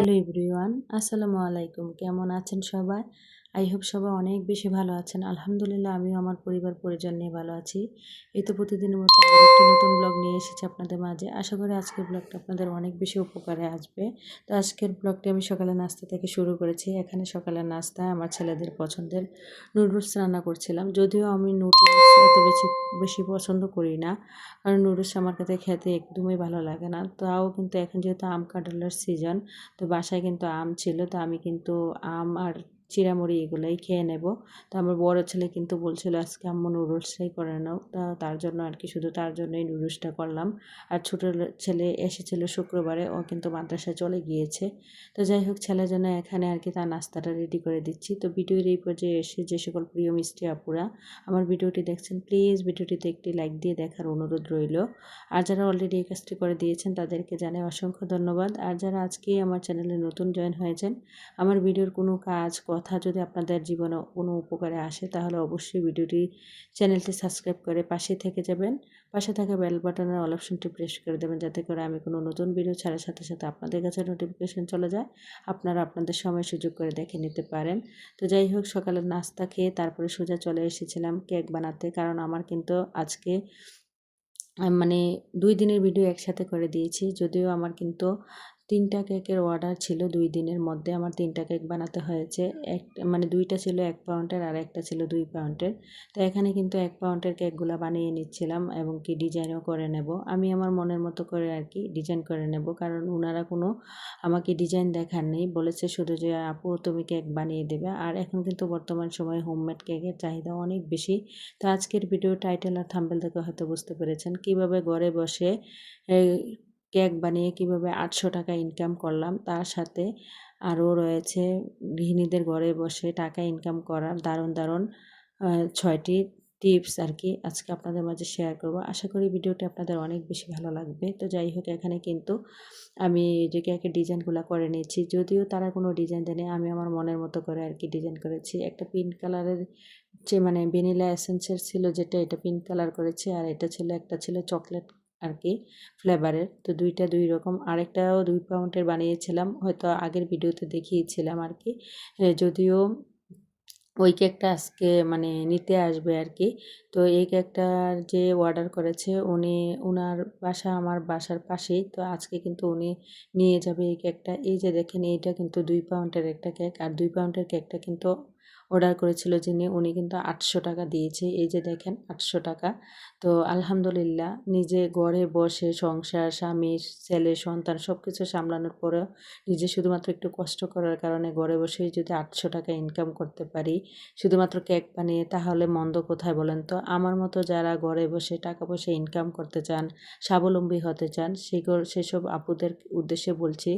Hello everyone, আসসালামু আলাইকুম। কেমন আছেন সবাই? আই হোপ সবাই অনেক বেশি ভালো আছেন। আলহামদুলিল্লাহ আমিও আমার পরিবার পরিজন নিয়ে ভালো আছি। এই তো প্রতিদিনের মতো আবার একটি নতুন ব্লগ নিয়ে এসেছি আপনাদের মাঝে। আশা করি আজকের ব্লগটা আপনাদের অনেক বেশি উপকারে আসবে। তো আজকের ব্লগটি আমি সকালে নাস্তা থেকে শুরু করেছি। এখানে সকালের নাস্তায় আমার ছেলেদের পছন্দের নুডলস রান্না করছিলাম। যদিও আমি নুডলস এত বেশি বেশি পছন্দ করি না, কারণ নুডলস আমার কাছে খেতে একদমই ভালো লাগে না। তাও কিন্তু এখন যেহেতু আম কাঁঠালের সিজন, তো বাসায় কিন্তু আম ছিল, তো আমি কিন্তু আম আর চিঁড়ামুড়ি এগুলোই খেয়ে নেব। তো আমার বড় ছেলে কিন্তু বলছিল আজকে আম্মু নুডলসটাই করে নাও, তা তার জন্য আর কি, শুধু তার জন্যই নুডলসটা করলাম। আর ছোটো ছেলে এসেছিল শুক্রবারে, ও কিন্তু মাদ্রাসায় চলে গিয়েছে। তো যাই হোক, ছেলের জন্য এখানে আর কি তার নাস্তাটা রেডি করে দিচ্ছি। তো ভিডিওর এই পর্যায়ে এসে যে সকল প্রিয় মিষ্টি আপুরা আমার ভিডিওটি দেখছেন, প্লিজ ভিডিওটিতে একটি লাইক দিয়ে দেখার অনুরোধ রইল। আর যারা অলরেডি এই কাজটি করে দিয়েছেন তাদেরকে জানাই অসংখ্য ধন্যবাদ। আর যারা আজকেই আমার চ্যানেলে নতুন জয়েন হয়েছেন, আমার ভিডিওর কোনো কাজ কথা যদি আপনাদের জীবনে কোনো উপকারে আসে, তাহলে অবশ্যই চ্যানেলটি সাবস্ক্রাইব করে পাশে থেকে যাবেন। পাশে থাকা বেল বাটনের অল অপশনটি প্রেস করে দেবেন, যাতে করে আমি কোনো নতুন ভিডিও ছাড়ার সাথে সাথে আপনাদের কাছে নোটিফিকেশন চলে যায়, আপনারা আপনাদের সময় সুযোগ করে দেখে নিতে পারেন। তো যাই হোক, সকালের নাস্তা খেয়ে তারপরে সোজা চলে এসেছিলাম কেক বানাতে, কারণ আমার কিন্তু আজকে মানে ২ দিনের ভিডিও একসাথে করে দিয়েছি। যদিও আমার কিন্তু ৩ টা কেকের অর্ডার ছিল, ২ দিনের মধ্যে আমার ৩ টা কেক বানাতে হয়েছে। মানে ২ টা ছিল ১ পাউন্ডের আর একটা ছিল ২ পাউন্ডের। তো এখানে কিন্তু ১ পাউন্ডের কেকগুলা বানিয়ে নিচ্ছিলাম এবং কি ডিজাইনও করে নেব। আমি আমার মনের মতো করে আর কি ডিজাইন করে নেব, কারণ উনারা কোনো আমাকে ডিজাইন দেখার নেই। বলেছে শুধু যে আপু তুমি কেক বানিয়ে দেবে। আর এখন কিন্তু বর্তমান সময়ে হোমমেড কেকের চাহিদা অনেক বেশি। তো আজকের ভিডিও টাইটেল আর থাম্বনেল থেকে হয়তো বুঝতে পেরেছেন কিভাবে ঘরে বসে কেক বানিয়ে কিভাবে ৮০০ টাকা ইনকাম করলাম। তার সাথে আরও রয়েছে গৃহিণীদের ঘরে বসে টাকা ইনকাম করার দারুণ দারুণ ৬টি টিপস আর কি আজকে আপনাদের মাঝে শেয়ার করব। আশা করি ভিডিওটি আপনাদের অনেক বেশি ভালো লাগবে। তো যাই হোক, এখানে কিন্তু আমি যে কেকের ডিজাইনগুলো করে নিয়েছি, যদিও তারা কোনো ডিজাইন দেয়নি, আমি আমার মনের মতো করে আর কি ডিজাইন করেছি। একটা পিঙ্ক কালারের যে মানে ভ্যানিলা এসেন্সের ছিল যেটা, এটা পিঙ্ক কালার করেছি। আর এটা ছিল, একটা ছিল চকলেট আর কি ফ্লেভারের। তো ২টা ২ রকম। আরেকটাও ২ পাউন্ডের বানিয়েছিলাম, হয়তো আগের ভিডিওতে দেখিয়েছিলাম আর কি। যদিও ওই কেকটা আজকে মানে নিতে আসবে আর কি। তো এই কেকটার যে অর্ডার করেছে উনি, উনার বাসা আমার বাসার পাশেই। তো আজকে কিন্তু উনি নিয়ে যাবে এই কেকটা। এই যে দেখেন, এইটা কিন্তু ২ পাউন্ডের একটা কেক। আর ২ পাউন্ডের কেকটা কিন্তু অর্ডার করেছিল যিনি, উনি কিন্তু ৮০০ টাকা দিয়েছে। এই যে দেখেন ৮০০ টাকা। তো আলহামদুলিল্লাহ, নিজে ঘরে বসে সংসার, স্বামী, ছেলে, সন্তান সব কিছু সামলানোর পরেও নিজে শুধুমাত্র একটু কষ্ট করার কারণে ঘরে বসেই যদি ৮০০ টাকা ইনকাম করতে পারি শুধুমাত্র কেক বানিয়ে, তাহলে মন্দ কোথায় বলেন তো? আমার মতো যারা ঘরে বসে টাকা পয়সা ইনকাম করতে চান, স্বাবলম্বী হতে চান, সেসব আপুদের উদ্দেশ্যে বলছি,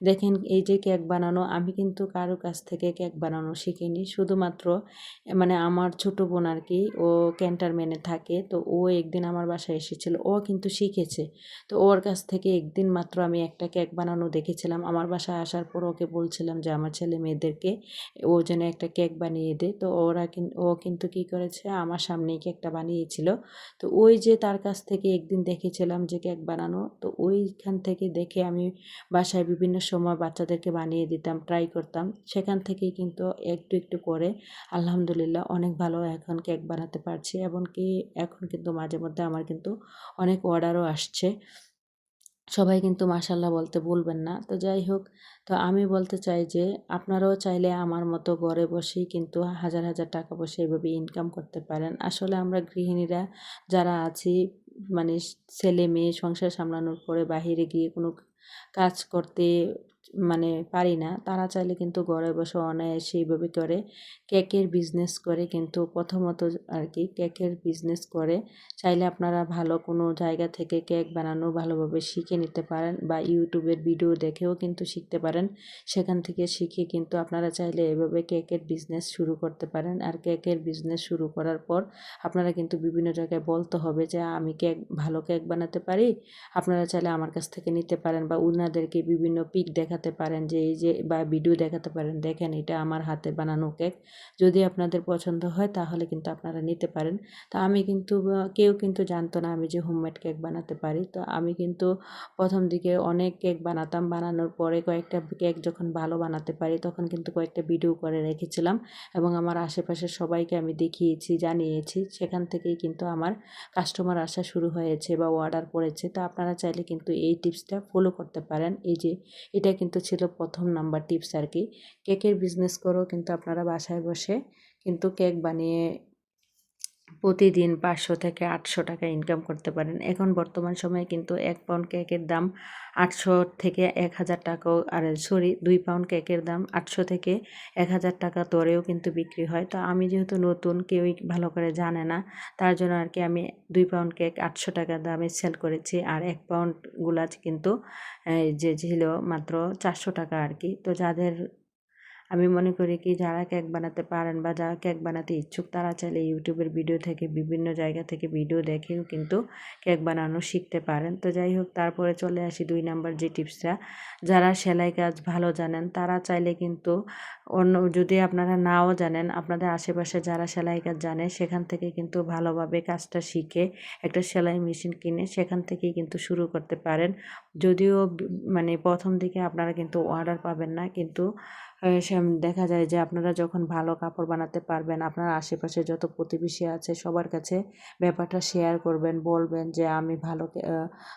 দেখেন এই যে কেক বানানো, আমি কিন্তু কারো কাছ থেকে কেক বানানো শিখিনি। শুধুমাত্র মানে আমার ছোট বোন আর কি, ও ক্যান্টারম্যানে থাকে। তো ও একদিন আমার বাসায় এসেছিল, ও কিন্তু শিখেছে। তো ওর কাছ থেকে একদিন মাত্র আমি একটা কেক বানানো দেখেছিলাম। আমার বাসায় আসার পর ওকে বলছিলাম যে আমার ছেলে মেয়েদেরকে ও যেন একটা কেক বানিয়ে দেয়। তো ও কিন্তু কী করেছে, আমার সামনেই কেকটা বানিয়েছিল। তো ওই যে তার কাছ থেকে একদিন দেখেছিলাম যে কেক বানানো, তো ওইখান থেকে দেখে আমি বাসায় বিভিন্ন সময় বাচ্চাদেরকে বানিয়ে দিতাম, ট্রাই করতাম। সেখান থেকেই কিন্তু একটু একটু করে আলহামদুলিল্লাহ অনেক ভালো এখন কেক বানাতে পারছি। এমনকি এখন কিন্তু মাঝে মধ্যে আমার কিন্তু অনেক অর্ডারও আসছে। সবাই কিন্তু মাশাআল্লাহ বলতে ভুলবেন না। তো যাই হোক, তো আমি বলতে চাই যে আপনারাও চাইলে আমার মতো ঘরে বসেই কিন্তু হাজার হাজার টাকা পয়সা এভাবে ইনকাম করতে পারেন। আসলে আমরা গৃহিণীরা যারা আছি, মানে ছেলে মেয়ে সংসার সামলানোর পরে বাহিরে গিয়ে কোনো কাজ করতে মানে পারি না, তারা চাইলে কিন্তু ঘরে বসে অনায়াসে এইভাবে করে কেকের বিজনেস করে, কিন্তু প্রথমত আর কি কেকের বিজনেস করে চাইলে আপনারা ভালো কোনো জায়গা থেকে কেক বানানো ভালোভাবে শিখে নিতে পারেন, বা ইউটিউবের ভিডিও দেখেও কিন্তু শিখতে পারেন। সেখান থেকে শিখে কিন্তু আপনারা চাইলে এভাবে কেকের বিজনেস শুরু করতে পারেন। আর কেকের বিজনেস শুরু করার পর আপনারা কিন্তু বিভিন্ন জায়গায় বলতে হবে যে আমি ভালো কেক বানাতে পারি, আপনারা চাইলে আমার কাছ থেকে নিতে পারেন, বা উনাদেরকে বিভিন্ন পিক দেখাতে দেখাতে পারেন যে এই যে বা ভিডিও দেখাতে পারেন, দেখেন এটা আমার হাতে বানানো কেক। যদি আপনাদের পছন্দ হয় তাহলে কিন্তু আপনারা নিতে পারেন। তো আমি কিন্তু কেউ কিন্তু জানতো না আমি যে হোমমেড কেক বানাতে পারি। তো আমি কিন্তু প্রথম দিকে অনেক কেক বানাতাম, বানানোর পরে কয়েকটা কেক যখন ভালো বানাতে পারি তখন কিন্তু কয়েকটা ভিডিও করে রেখেছিলাম এবং আমার আশেপাশের সবাইকে আমি দেখিয়েছি, জানিয়েছি। সেখান থেকেই কিন্তু আমার কাস্টমার আসা শুরু হয়েছে বা অর্ডার পড়েছে। তো আপনারা চাইলে কিন্তু এই টিপসটা ফলো করতে পারেন। এই যে এটা কিন্তু ছিল প্রথম নাম্বার টিপস আর কি। কেকের বিজনেস করেও কিন্তু আপনারা বাসায় বসে কিন্তু কেক বানিয়ে প্রতিদিন 500 থেকে 800 টাকা ইনকাম করতে পারেন। এখন বর্তমান সময়ে কিন্তু 1 পাউন্ড কেকের দাম 800 থেকে 1000 টাকাও, আর সরি 2 পাউন্ড কেকের দাম 800 থেকে 1000 টাকা দরেও কিন্তু বিক্রি হয়। তো আমি যেহেতু নতুন, কেউই ভালো করে জানে না, তার জন্য আর কি আমি 2 পাউন্ড কেক 800 টাকা দামে সেল করেছি। আর 1 পাউন্ড গুলা কিন্তু যে ছিল মাত্র 400 টাকা আর কি। তো যাদের আমি মনে করি কি যারা কেক বানাতে পারেন বা যারা কেক বানাতে ইচ্ছুক তারা চাইলে ইউটিউবের ভিডিও থেকে, বিভিন্ন জায়গা থেকে ভিডিও দেখেও কিন্তু কেক বানানো শিখতে পারেন। তো যাই হোক, তারপরে চলে আসি 2 নাম্বার যে টিপসটা। যারা সেলাই কাজ ভালো জানেন তারা চাইলে কিন্তু অন্য, যদি আপনারা নাও জানেন, আপনাদের আশেপাশে যারা সেলাই কাজ জানে সেখান থেকে কিন্তু ভালোভাবে কাজটা শিখে একটা সেলাই মেশিন কিনে সেখান থেকেই কিন্তু শুরু করতে পারেন। যদিও মানে প্রথম দিকে আপনারা কিন্তু অর্ডার পাবেন না, কিন্তু দেখা যায় যে আপনারা যখন ভালো কাপড় বানাতে পারবেন, আপনার আশেপাশে যত প্রতিবেশী আছে সবার কাছে ব্যাপারটা শেয়ার করবেন, বলবেন যে আমি ভালো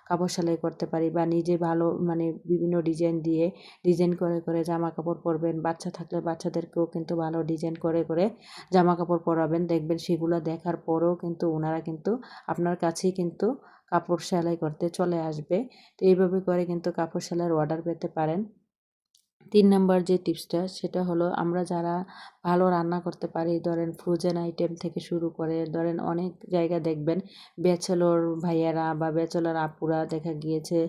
কাপড় সেলাই করতে পারি, বা নিজে ভালো মানে বিভিন্ন ডিজাইন দিয়ে ডিজাইন করে করে জামা কাপড় পরবেন। বাচ্চা থাকলে বাচ্চাদেরকেও কিন্তু ভালো ডিজাইন করে করে জামা কাপড় পরাবেন। দেখবেন সেগুলো দেখার পরেও কিন্তু ওনারা কিন্তু আপনার কাছেই কিন্তু কাপড় সেলাই করতে চলে আসবে। তো এইভাবে করে কিন্তু কাপড় সেলাইয়ের অর্ডার পেতে পারেন। 3 নাম্বার যে টিপসটা সেটা হলো, আমরা যারা ভালো রান্না করতে পারি, ধরেন ফ্রোজেন আইটেম থেকে শুরু করে ধরেন অনেক জায়গা দেখবেন ব্যাচেলর ভাইয়ারা বা ব্যাচেলর আপুরা দেখা গিয়েছে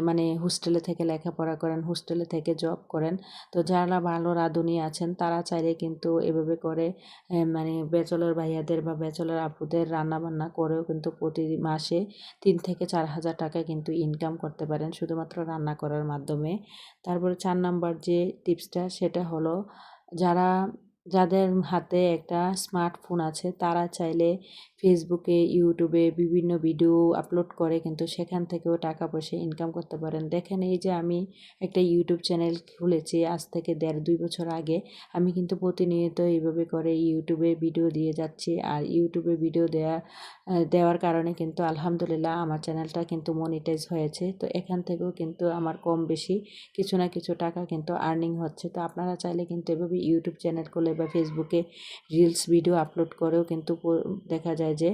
মানে হোস্টেলে থেকে লেখাপড়া করেন, হোস্টেলে থেকে জব করেন। তো যারা ভালো রাঁধুনি আছেন তারা চাইলে কিন্তু এভাবে করে মানে ব্যাচেলর ভাইয়াদের বা ব্যাচেলর আপুদের রান্নাবান্না করেও কিন্তু প্রতি মাসে 3 থেকে 4,000 টাকা কিন্তু ইনকাম করতে পারেন শুধুমাত্র রান্না করার মাধ্যমে। তারপরে 4 নাম্বার যে টিপসটা সেটা হলো, যারা যাদের হাতে একটা স্মার্টফোন আছে তারা চাইলে ফেসবুকে, ইউটিউবে বিভিন্ন ভিডিও আপলোড করে কিন্তু সেখান থেকেও টাকা পয়সা ইনকাম করতে পারেন। দেখেন এই যে আমি একটা ইউটিউব চ্যানেল খুলেছি আজ থেকে 1.5-2 বছর আগে। আমি কিন্তু প্রতিনিয়ত এইভাবে করে ইউটিউবে ভিডিও দিয়ে যাচ্ছি। আর ইউটিউবে ভিডিও দেওয়ার কারণে কিন্তু আলহামদুলিল্লাহ আমার চ্যানেলটা কিন্তু মনিটাইজ হয়েছে। তো এখান থেকেও কিন্তু আমার কম বেশি কিছু না কিছু টাকা কিন্তু আর্নিং হচ্ছে। তো আপনারা চাইলে কিন্তু এভাবে ইউটিউব চ্যানেল খুলে বা ফেসবুকে রিলস ভিডিও আপলোড করেও কিন্তু দেখা যায় যে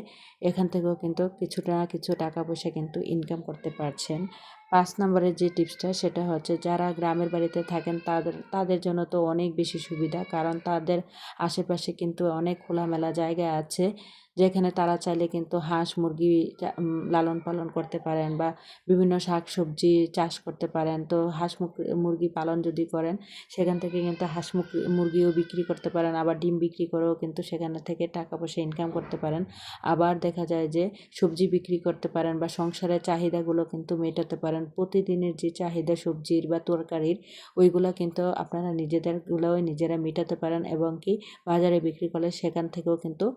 এখান থেকেও কিন্তু কিছুটা না কিছু টাকা পয়সা কিন্তু ইনকাম করতে পারছেন। 5 নম্বরের যে টিপসটা সেটা হচ্ছে, যারা গ্রামের বাড়িতে থাকেন তাদের জন্য তো অনেক বেশি সুবিধা, কারণ তাদের আশেপাশে কিন্তু অনেক খোলামেলা জায়গা আছে যেখানে তারা চাইলে কিন্তু হাঁস মুরগি লালন পালন করতে পারেন বা বিভিন্ন শাকসবজি চাষ করতে পারেন। তো হাঁস মুরগি পালন যদি করেন সেখান থেকে কিন্তু হাঁস মুরগিও বিক্রি করতে পারেন, আবার ডিম বিক্রি করেও কিন্তু সেখান থেকে টাকা পয়সা ইনকাম করতে পারেন। আবার দেখা যায় যে সবজি বিক্রি করতে পারেন বা সংসারের চাহিদাগুলো কিন্তু মেটাতে পারেন। প্রতিদিনের যে চাহিদা সবজির বা তরকারির, ওইগুলো কিন্তু আপনারা নিজেদেরগুলোও নিজেরা মেটাতে পারেন এবং কি বাজারে বিক্রি করলে সেখান থেকেও কিন্তু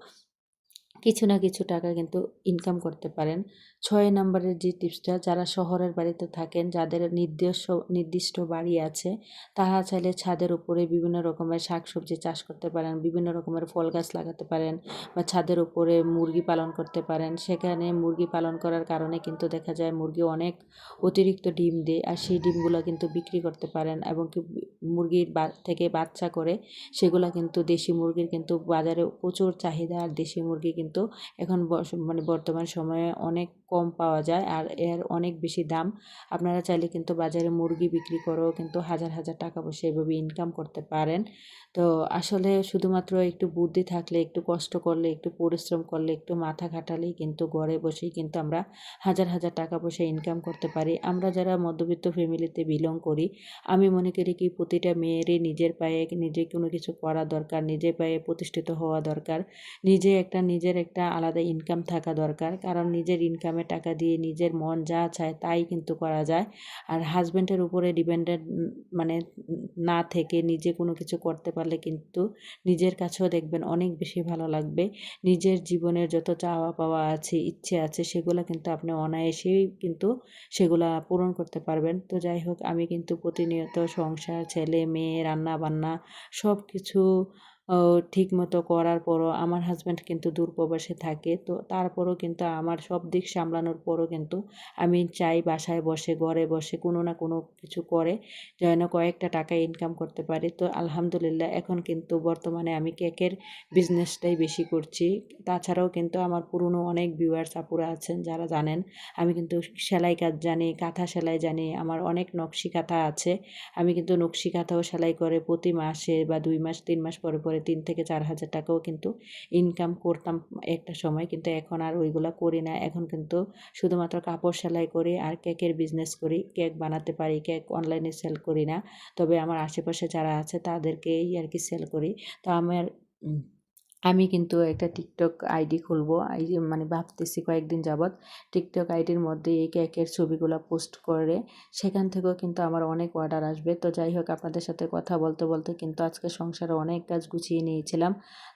কিছু না কিছু টাকা কিন্তু ইনকাম করতে পারেন। 6 নম্বরের যে টিপসটা, যারা শহরের বাড়িতে থাকেন, যাদের নির্দিষ্ট বাড়ি আছে, তারা চাইলে ছাদের উপরে বিভিন্ন রকমের শাকসবজি চাষ করতে পারেন, বিভিন্ন রকমের ফল গাছ লাগাতে পারেন বা ছাদের উপরে মুরগি পালন করতে পারেন। সেখানে মুরগি পালন করার কারণে কিন্তু দেখা যায় মুরগি অনেক অতিরিক্ত ডিম দেয়, আর সেই ডিমগুলো কিন্তু বিক্রি করতে পারেন এবং কি মুরগির থেকে বাচ্চা করে সেগুলা কিন্তু দেশি মুরগির কিন্তু বাজারে প্রচুর চাহিদা। আর দেশি মুরগি কিন্তু এখন মানে বর্তমান সময়ে অনেক কম পাওয়া যায় আর এর অনেক বেশি দাম। আপনারা চাইলে কিন্তু বাজারে মুরগি বিক্রি করেও কিন্তু হাজার হাজার টাকা পয়সা এভাবে ইনকাম করতে পারেন। তো আসলে শুধুমাত্র একটু বুদ্ধি থাকলে, একটু কষ্ট করলে, একটু পরিশ্রম করলে, একটু মাথা খাটালেই কিন্তু ঘরে বসেই কিন্তু আমরা হাজার হাজার টাকা পয়সা ইনকাম করতে পারি। আমরা যারা মধ্যবিত্ত ফ্যামিলিতে বিলং করি, আমি মনে করি কি প্রতিটা মেয়েরই নিজের পায়ে নিজে কোনো কিছু করা দরকার, নিজের পায়ে প্রতিষ্ঠিত হওয়া দরকার। নিজের একটা আলাদা ইনকাম থাকা দরকার, কারণ নিজের ইনকামে টাকা দিয়ে নিজের মন যা চায় তাই কিন্তু করা যায়। আর হাজব্যান্ডের উপরে ডিপেন্ডেন্ট মানে না থেকে নিজে কোনো কিছু করতে পারলে কিন্তু নিজের কাছেও দেখবেন অনেক বেশি ভালো লাগবে। নিজের জীবনের যত চাওয়া পাওয়া আছে, ইচ্ছে আছে, সেগুলো কিন্তু আপনি অনায়াসেই কিন্তু সেগুলা পূরণ করতে পারবেন। তো যাই হোক, আমি কিন্তু প্রতিনিয়ত সংসার, ছেলে মেয়ে, রান্না বান্না সব কিছু ঠিকমতো করার পরও আমার হাজব্যান্ড কিন্তু দূরপ্রবাসে থাকে। তো তারপরও কিন্তু আমার সব দিক সামলানোর পরও কিন্তু আমি চাই বাসায় বসে, ঘরে বসে কোনো না কোনো কিছু করে যেন কয়েকটা টাকা ইনকাম করতে পারি। তো আলহামদুলিল্লাহ এখন কিন্তু বর্তমানে আমি কেকের বিজনেসটাই বেশি করছি। তাছাড়াও কিন্তু আমার পুরনো অনেক ভিউয়ার্স আপুরা আছেন যারা জানেন আমি কিন্তু সেলাই কাজ জানি, কাঁথা সেলাই জানি, আমার অনেক নকশি কাঁথা আছে। আমি কিন্তু নকশি কাঁথাও সেলাই করে প্রতি মাসে বা ২ মাস ৩ মাস পরে, পরে ৩ থেকে ৪,০০০ টাকাও কিন্তু ইনকাম করতাম একটা সময়। কিন্তু এখন আর ওইগুলা করি না। এখন কিন্তু শুধুমাত্র কাপড় সেলাই করি আর কেকের বিজনেস করি। কেক বানাতে পারি, কেক অনলাইনে সেল করি না। তবে আমার আশেপাশে যারা আছে তাদেরকেই আরকি সেল করি। তো উম আমি কিন্তু একটা টিকটক আইডি খুলবো। মানে ভাবতেছি কয়েকদিন যাবৎ টিকটক আইডির মধ্যে এই কেকের ছবিগুলা পোস্ট করে সেখান থেকেও কিন্তু আমার অনেক অর্ডার আসবে। তো যাই হোক, আপনাদের সাথে কথা বলতে, বলতে কিন্তু আজকে সংসারে অনেক কাজ গুছিয়ে নিয়েছিলাম।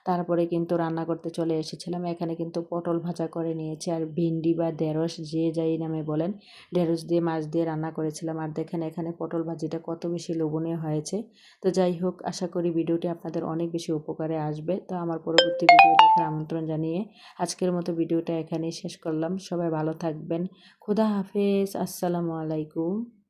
তারপরে কিন্তু রান্না করতে চলে এসেছিলাম। এখানে কিন্তু পটল ভাজা করে নিয়েছি আর ভিন্ডি বা ঢেঁড়স যে যাই নামে বলেন, ঢেঁড়স দিয়ে মাছ দিয়ে রান্না করেছিলাম। আর দেখেন এখানে পটল ভাজিটা কত বেশি লোভনীয় হয়েছে। তো যাই হোক, আশা করি ভিডিওটি আপনাদের অনেক বেশি উপকারে আসবে। তো আমার পরবর্তী ভিডিও দেখার আমন্ত্রণ জানিয়ে আজকের মতো ভিডিওটা এখানেই শেষ করলাম। সবাই ভালো থাকবেন। খোদা হাফেজ। আসসালামু আলাইকুম।